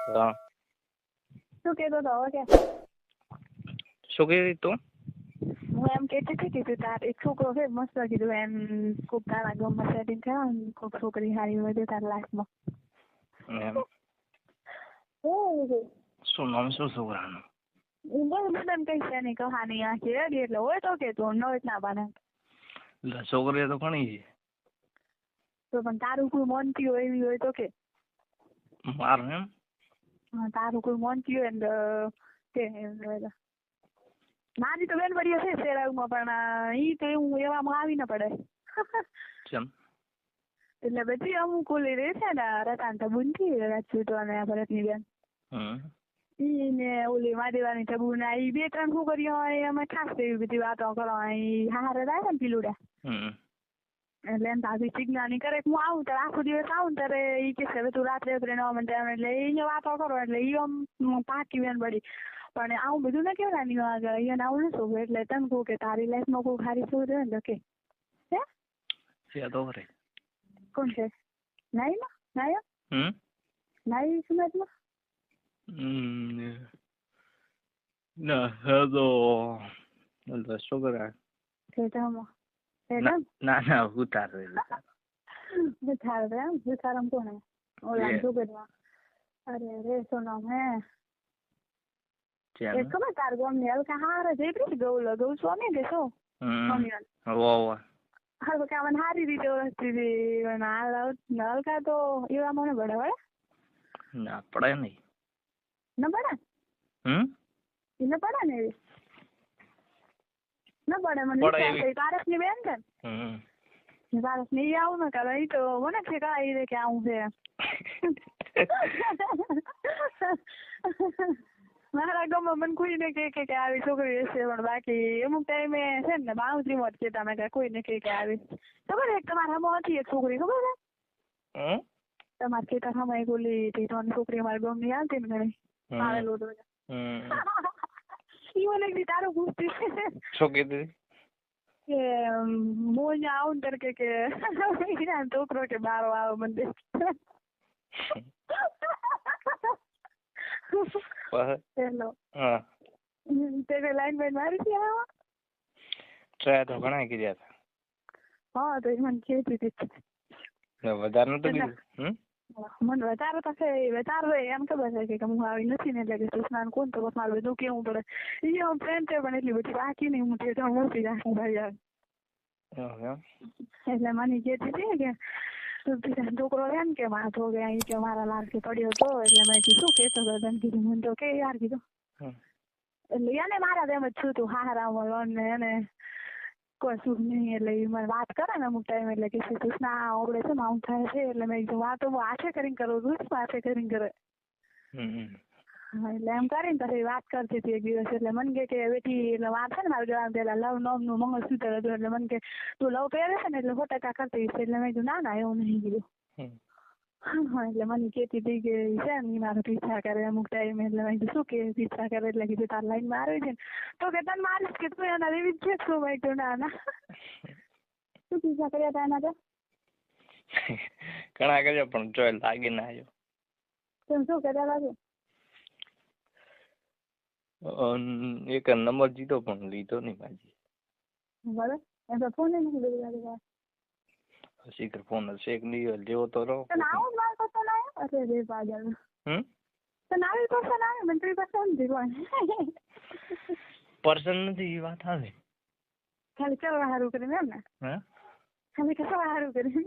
હા. શું કહેતો હતો હવે કે? શું કીધું તું? હું એમ કહેતી હતી કે તાર એક છોકરો છે મસ્ત કીધું એમ કોક તારા ગામમાં સેટિંગ થયા ને કોક છોકરી સારી હોય તો તારા લાઈફમાં. એમ શું નામ શું છોકરાનું? હું બહુ બધાને કહીશ એની કહાની આખી રેડી એટલે હોય તો કે તું ન હોય ના પાડે. એટલે છોકરીઓ તો ઘણી છે. તો પણ તારું કોઈ મોનતી હોય એવી હોય તો કે. મારું એમ? હા તારું કોઈ મોનતી હોય ને કે મારી તો બેન બળી છે શેરાવમાં પણ ઈ તો એવું એવામાં આવી ન પડે. કેમ? એટલે બધી અમુક ઓલી રહે છે ને રતાન તબુનથી રાજપૂતો અને ભરતની બેન. ઈ ને ઓલી માદેવાની તબુના ઈ 2-3 છોકરીઓ અમે ખાસ એવી બધી વાતો કરો ઈ હારે રાખે ને પીલુડા. એટલે એમ ભાભી સિગ્નાની કરે હું આવું ત્યારે આખો દિવસ આવું ત્યારે ઈ કે હવે તું રાત્રે ન મને એટલે ઈ વાતો કરો એટલે ઈ આમ પાકી બેન બળી. પણ આવું બધું ના કેવડાની આગળ અહીંયા આવું નતું એટલે તને કહું કે તારી લાઈફમાં કોઈ સારી છોકરી હોય ને તો કે હે છે તો ખરી. કોણ છે? નાઈમાં નાયા નાઈ સમાજમાં ના તો શું કરે? ના ના ઉતાર ઉતારમ કોને ઓલા છોકરીમાં અરે રે સોનમ હે એક ખબર તાર ગામ ની હલકા હારે જઈ ગૌ સ્વામી કે શું હા તો કામન સારી રીતે ઓળખતી હતી હલકા તો એવા મને પડે વળે ના પડે નહીં ન પડે એને પડે ને એવી ન પડે મને પારસ ની બેન છે ને પારસ ની આવું ને કરે ઈ તો મને છે કાંઈ કે આવું છે મારા ગામમાં મને કોઈને કે આવી છોકરી હશે પણ બાકી અમુક ટાઈમે છે ને બાઉન્ડ્રી માં જ કેતા મેં કોઈને કે આવી ખબર એક તમારા હમો હતી એક છોકરી ખબર છે તમારે ખેતર હમો એક ઓલી ત્રણ છોકરી અમારા ગામ ની આવતી ને ઘણી આવેલું હતું ઈ મને એક તારું પૂછતી શું કીધું કે હું અહીંયા આવું ને કે છોકરો કે બારો આવે મને હેલો તે લાઈન બાઈન મારી હતી આમાં ટ્રાય તો ઘણા કર્યા હતા હા તો મને કેતી હતી વધારે નતું કીધું મને વધારે તો છે વધારે એમ ખબર છે કે હું આવી નથી ને એટલે કે કૃષ્ણ કોણ તો બસ મારું બધું કેવું પડે એ ફ્રેન્ડ છે પણ એટલી બધી બાકી નહીં હું તે મોટી રાખું ભાઈ યાર એટલે મને કેતી હતી કે છોકરો એમ કે માથો કે અહીં કે મારા લાડકી પડ્યો હતો એટલે મેં કીધું કેતો હતો તને કીધું મને તો કે યાર કીધું એટલે એને મારા તેમ જ છું તું હારા ને એને કોઈ સુખ નહીં એટલે એ મને વાત કરે ને અમુક ટાઈમ એટલે કે કૃષ્ણ આવડે છે આવું થાય છે એટલે મેં કીધું વાતો હું આશે કરીને કરું છું પાસે કરીને કરે એટલે એમ કરીને પછી વાત કરતી હતી એક દિવસ એટલે મને કે બેટી એટલે વાત છે ને મારા જવાબ પેલા લવ નોમ નું મંગળસૂત્ર હતું એટલે મને કે તું લવ પહેરે છે ને એટલે 100% કરતી છે એટલે મેં કીધું ના ના એવું નહીં કીધું હા એટલે મને કેતી હતી કે છે ને મારો પીછા કરે અમુક ટાઈમ એટલે મેં કીધું શું કે પીછા કરે એટલે કીધું તાર લાઈન માં આવી છે ને તો કે તને મારીશ કે તું એના એવી જ છે શું મેં કીધું ના ના શું પીછા કર્યા હતા એના તો ઘણા કર્યા પણ જો લાગી ના આવ્યો તમે શું કર્યા લાગે એક નંબર જીતો પણ લીધો નહીં માજી બરાબર એમ તો ફોન નથી લીધો શીખર ફોન શેક નહીં લેવો તો રહો તને આવું જ માર કરતો ના અરે રે પાગલ તને આવી પર્સન આવે મને તો પર્સન નથી કોઈ પર્સન નથી એ વાત આવે ખાલી કેવા સારું કરીને એમ ને ખાલી કેવા સારું કરીને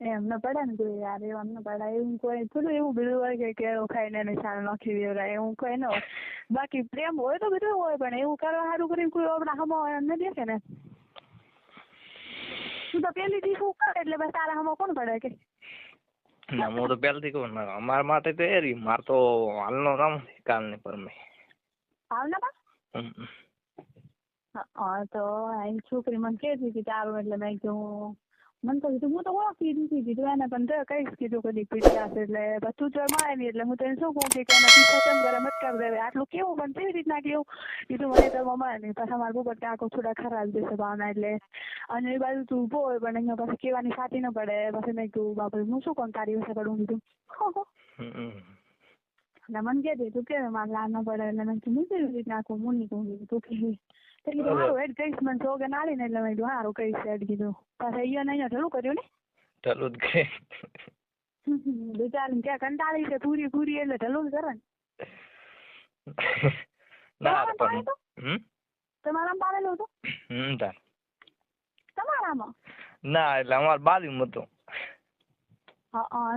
એમ ન પડે ને કોઈ યાર એમ ન પડે એવું કોઈ થોડું એવું બધું હોય કે કેળો ખાઈને નિશાન નાખી દેવડાય એવું કોઈ ન હોય બાકી પ્રેમ હોય તો બધું હોય પણ એવું કરવા સારું કરીને કોઈ આપણા હમો ન દેખે ને તું તો પેલી થી શું કરે એટલે બસ તારા હમો કોણ પડે કે ના હું તો પહેલથી કહું ને અમારા માટે તો એ માર તો હાલનો કામ કાલ ને પર મેં હાલના પણ હા તો છોકરી મને કહેતી હતી તારું એટલે મેં કીધું મને તો કીધું હું તો ઓળખી નથી કીધું એને પણ તો કઈશ કીધું કદી પીટ્યા છે એટલે તું તો મળે નહીં એટલે હું તને શું કહું કે એના પીછા કેમ કરે મત કર દે આટલું કેવું પણ કેવી રીતના કેવું કીધું મને તો મળે નહીં પાછા મારા બપોર કાકો થોડા ખરાબ દેશે ભાવના એટલે અને એ બાજુ તું ઉભો હોય પણ અહીંયા પાછી કહેવાની સાચી ન પડે પછી મેં કીધું બાપુ હું શું કોણ તારી વિશે કરું કીધું એટલે મને કહેતી તું કે મારે લા ન પડે એટલે મેં કીધું હું કેવી રીતના આખું હું નહીં કહું તું કે કીધું સારું હેડ કહીશ મને સોગે નાળી ને એટલે મેં કીધું સારું કહીશ હેડ કીધું પાછા અહીંયા ઢળું કર્યું ને ઢલું જ કે બિચારી ક્યાં કંટાળી છે પૂરી એટલે ઢલું જ કરે ને તમારામાં પાડેલું હતું તાર તમારામાં ના એટલે અમારે બાજુમાં હતું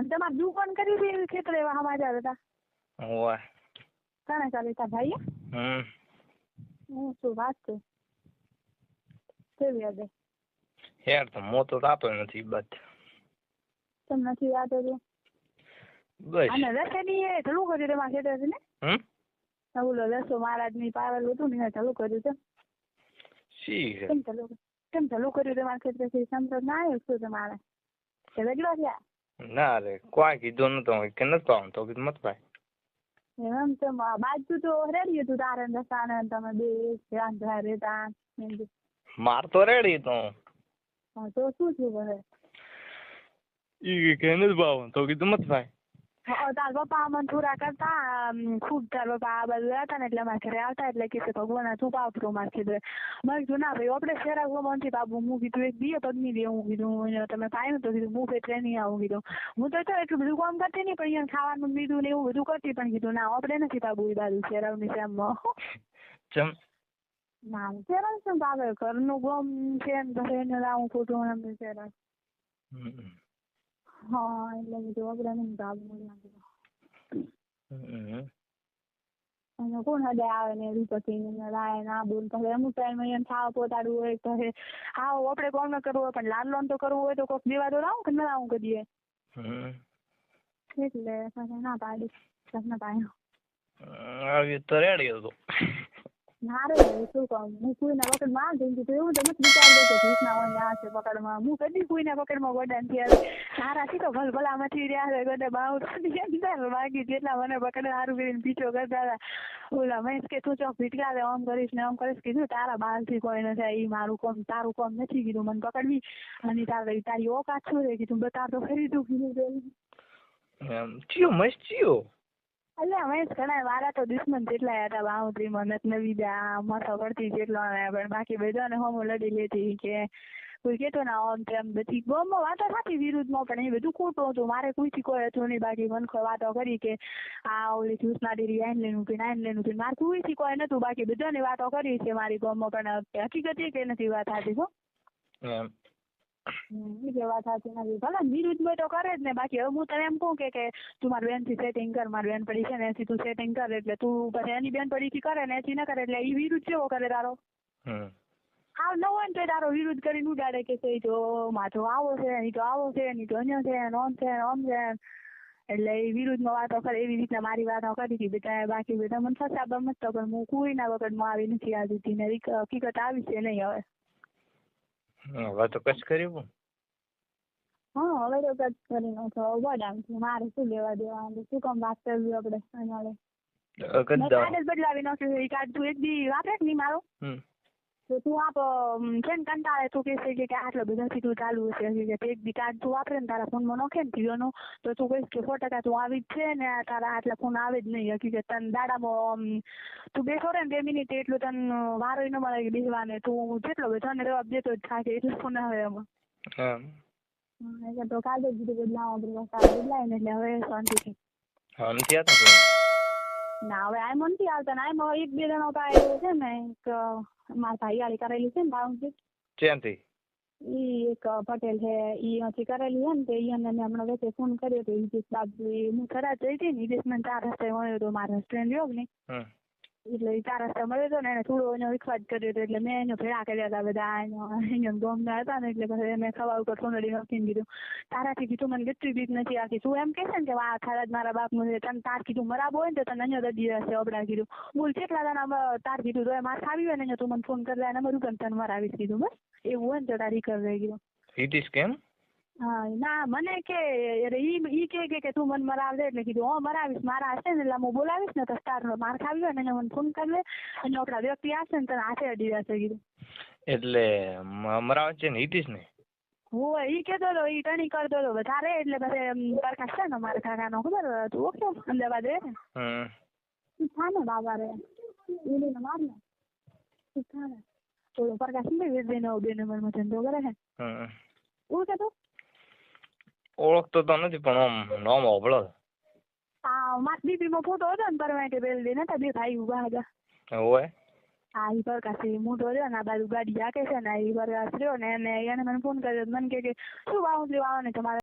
તમારે દુકાન કરી હતી ખેતર એવા સમાચાર હતા હોય કાણે ચાલે તા ભાઈ હું શું વાત કરું કેવી હતી યાર તો મોતો થતો નથી બસ તમને નથી યાદ હતું બસ અને રસેની એ ઢળું કર્યું તમારા ખેતર છે ને ઓલો રસો મહારાજની પાવેલું હતું ને ઢળું કર્યું છે કેમ ઢળું કર્યું તમારા ખેતર થી સમજ ના આવ્યું શું તમારે કે વેગળો થયા ના રે કોઈ કીધું નતો કે નથી પાવું તો કીધું મત ભાઈ એમ તો બાજુ તો રેડી હતું તારે રસાને તમે બે રાંધા રેતા માર તો રેડી તો તો શું થયું હવે ઈ કે નથી પાવું તો કીધું મત ભાઈ તાર પપ્પા મને થોડા કરતા ખૂબ તાર પપ્પા આ બાજુ હતા ને એટલે અમારા ઘરે આવતા એટલે કે ભગવાન તું પાવતો મારે કીધું મેં કીધું ના ભાઈ આપણે શેરા ગોમાંથી બાબુ હું કીધું એક દીએ પગની દે હું કીધું તમે પાયું તો કીધું હું ફેર નહીં આવું કીધું હું તો એટલું બધું કામ કરતી નહીં પણ અહીંયા ખાવાનું બીજું ને એવું બધું કરતી પણ કીધું ના આપણે નથી બાબુ એ બાજુ શેરાવની શ્યામમાં ના શેરા શું ભાવે ઘરનું ગમ છે ને ઘરે એને લાવું ખોટું એમ શેરા હા એટલે કીધું આપણે નહીં બાબુ અને કોણ હદે આવે ને રૂપતિ ને રાય ના બોલ તો અમુક ટાઈમ અહીંયા ખાવા પોતાડવું હોય તો હા આપણે કોણ ન કરવું હોય પણ લાલ લોન તો કરવું હોય તો કોઈક દેવા તો લાવું કે ના આવું કરીએ એટલે ના પાડી ના પાડ્યો આવી તો રેડી હતો ના રે શું કહું હું કોઈના પકડમાં જઈને કીધું એવું તો નથી વિચાર કે ભીખના હોય આ છે પકડમાં હું કદી કોઈના પકડમાં ગોડા ત્યારે સારા થી તો ભલભલામાંથી રહ્યા છે ગોડા બાઉ બાકી જેટલા મને પકડે સારું કરીને પીછો કરતા હતા ઓલા મહેશ કે તું ચોક ભીટકા દે આમ કરીશ ને આમ કરીશ કીધું તારા બાલથી કોઈ ન થાય ઈ મારું કોમ તારું કોમ નથી કીધું મને પકડવી અને તારી ઓકાત શું રે કીધું બતાવ તો ખરી તું કીધું ચિયો મસ્ત ચિયો એટલે મહેશ ઘણા મારા તો દુશ્મન જેટલા હતા બાઉન્ડ્રી માં નવી જા માથા પડતી જેટલો પણ બાકી બધાને હોમો લડી લેતી કે કોઈ કેતો ના આમ તેમ બધી ગમો વાતો થતી વિરુદ્ધમાં પણ એ બધું ખોટું હતું મારે કોઈથી કોઈ હતું નહીં બાકી મનખો વાતો કરી કે આ ઓલી જ્યુસના ડેરી આઈન લેનું પીને આઈન લેનું પીને મારે કોઈથી કોઈ નતું બાકી બધાની વાતો કરી છે મારી ગમો પણ હકીકત એ કે નથી વાત થતી હો એ વાત સાચી નથી ભલે વિરુદ્ધ તો કરે જ ને બાકી હવે હું તને એમ કહું કે તું મારી બેન થી સેટિંગ કર મારી બેન પડી છે ને એથી તું સેટિંગ કર એટલે તું પછી એની બેન પડી થી કરે ને એથી ન કરે એટલે એ વિરુદ્ધ કેવો કરે તારો હા ન હોય ને તો તારો વિરુદ્ધ કરીને ઉડાડે કે છે તો માથો આવો છે એ તો આવો છે ની તો અહીંયા છે ઓમ છે ઓમ છે એટલે એ વિરુદ્ધમાં વાતો કરે એવી રીતના મારી વાતો કરી હતી બેટા બાકી બધા મને ફસાબ મત તો પણ હું કોઈના વખતમાં આવી નથી આ હતી ને હકીકત આવી છે નહીં હવે હવે તો કચ્છ કર્યું હા હવે તો કચ્છ કરી નાખો બદામ મારે શું લેવા દેવા શું કામ વાત કરવી આપણે અહીંયા બદલાવી નાખ્યું એ કાર્ડ તું એક દી વાપરે નહીં મારો તો તું આપ છે ને કંટાળે તું કહેશે કે આટલો બધાથી તું ચાલુ હશે કે એક દી કાર્ડ તું વાપરે ને તારા ફોનમાં નોખે ને જીઓનો તો તું કહીશ કે 100% તું આવી જ છે ને તારા આટલા ફોન આવે જ નહીં હકીકત તને દાડામાં તું બેસો રે ને 2 મિનિટ એટલું તને વારો ન મળે બેસવાને તું જેટલો બધાને જવાબ દેતો જ થાય એટલો ફોન આવે એમાં એટલે તો કાલે જ કીધું બદલાવો બદલાય ને એટલે હવે શાંતિથી નથી આવતા ના હવે આમ નથી આવતા ને આમ એક બે જણો પાડ્યો છે ને એક મારા ભાઈ કરેલી છે ને બાઉન્ડ્રી ક્યાંથી ઈ એક પટેલ છે ઈ અહીંથી કરેલી છે ને તો ઈ અને હમણાં વચ્ચે ફોન કર્યો તો ઈ દિવસ બાબુ હું ખરા જઈ હતી ને ઈ દિવસ મને 4 રસ્તે મળ્યો તો મારા હસબન્ડ રહ્યો ને એટલે 4 રસ્તે મળ્યો હતો ને એને થોડો એનો વિખવાદ કર્યો હતો એટલે મેં એને ભેળા કર્યા હતા બધા અહીંયા ગોમના હતા ને એટલે પછી એને ખવા ઉપર સોનડી નાખીને કીધું તારાથી કીધું મને કેટલી બીક નથી આવતી તું એમ કહેશે ને કે આ ખરા જ મારા બાપનું છે તને તાર કીધું મરાબો હોય ને તો તને અહીંયા દડી હશે અબડા કીધું બોલ કેટલા દાડા તાર કીધું તો મારે આવી હોય ને અહીંયા તું મને ફોન કરી દે અને મારું પણ તને મરાવીશ કીધું બસ એવું હોય ને તો તારી કરી દે કીધું ઇટ ઇઝ કેમ હા ના મને કે અરે ઈ કે તું મને મરાવ દે એટલે કીધું હો મરાવીશ મારા હશે ને એટલે હું બોલાવીશ ને તો તાર માર ખાવી હોય ને એને મને ફોન કરી લે અને આપણા વ્યક્તિ હશે ને તને હાથે અડી જશે કીધું. એટલે મરાવે છે ને હિતીશ ને. હોય ઈ કેતો હતો ઈ ટણી કરતો હતો વધારે એટલે પછી પ્રકાશ છે ને મારા કાકાનો ખબર તું ઓળખો અમદાવાદ રહે ને થાને બાબા રે એને માર ને થાને તો પ્રકાશ ને વેદનો બે નંબરમાં ધંધો કરે છે. ઓળખે તો ઓળખતો તો નથી પણ આમ નામ હોભળો. આ માર દીકરીનો ફોટો હતો ને પરમાટે બેલ નતા બે ભાઈ ઉભા હતા. હોય હા ઈ પ્રકાશ મોટો રહ્યો ને આ બાજુ ગાડી હાકે છે ને ઈ પ્રકાશ રહ્યો ને એને મને ફોન કર્યો મને કે શું વાવું છે વાવો ને તમારે